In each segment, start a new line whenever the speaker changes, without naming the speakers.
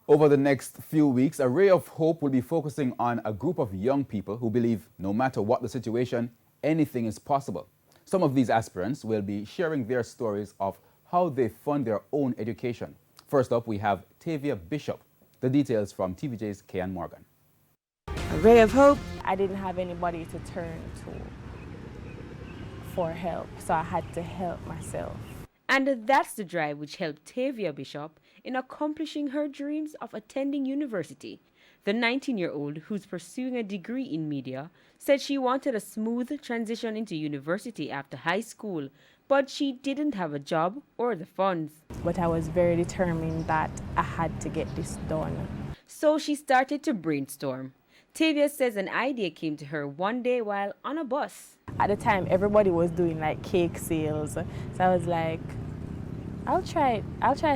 Over the next few weeks, a Ray of Hope will be focusing on a group of young people who believe no matter what the situation, anything is possible. Some of these aspirants will be sharing their stories of how they fund their own education. First up, we have Tavia Bishop. The details from TVJ's Kian Morgan.
A ray of hope. I didn't have anybody to turn to for help, so I had to help myself.
And that's the drive which helped Tavia Bishop in accomplishing her dreams of attending university. The 19-year-old, who's pursuing a degree in media, said she wanted a smooth transition into university after high school, but she didn't have a job or the funds.
But I was very determined that I had to get this done.
So she started to brainstorm. Tavia says an idea came to her one day while on a bus.
At the time, everybody was doing like cake sales, so I was like, I'll try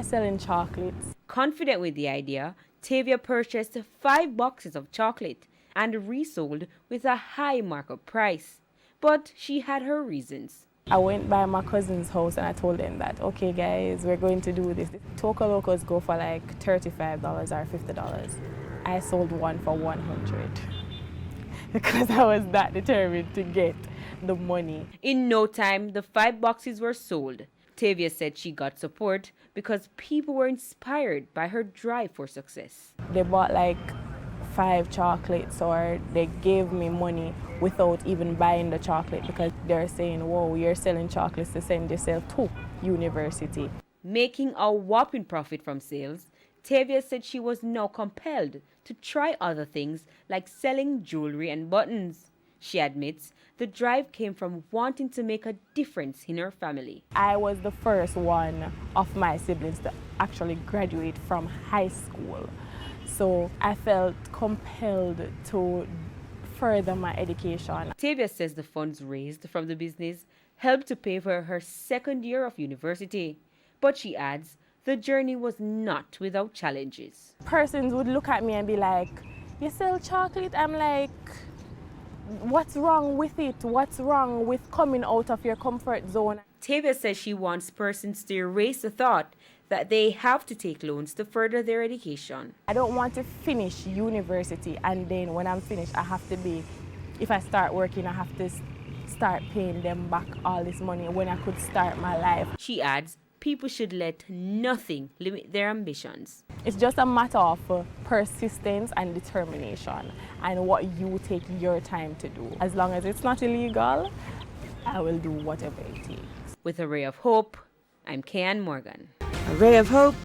selling chocolates.
Confident with the idea, Tavia purchased 5 boxes of chocolate and resold with a high markup price. But she had her reasons.
I went by my cousin's house and I told them that, okay guys, we're going to do this. Toca Locos go for like $35 or $50. I sold one for 100 because I was that determined to get the money.
In no time, the 5 boxes were sold. Tavia said she got support because people were inspired by her drive for success.
They bought like 5 chocolates, or they gave me money without even buying the chocolate because they're saying, whoa, you're selling chocolates to send yourself to university.
Making a whopping profit from sales, Tavia said she was now compelled to try other things like selling jewelry and buttons. She admits the drive came from wanting to make a difference in her family.
I was the first one of my siblings to actually graduate from high school. So I felt compelled to further my education.
Tavia says the funds raised from the business helped to pay for her second year of university. But she adds, the journey was not without challenges.
Persons would look at me and be like, you sell chocolate? I'm like, what's wrong with it? What's wrong with coming out of your comfort zone?
Tavia says she wants persons to erase the thought that they have to take loans to further their education.
I don't want to finish university and then when I'm finished, I have to be, if I start working, I have to start paying them back all this money when I could start my life.
She adds, people should let nothing limit their ambitions.
It's just a matter of persistence and determination and what you take your time to do. As long as it's not illegal, I will do whatever it takes.
With a ray of hope, I'm Kian Morgan.
A ray of hope.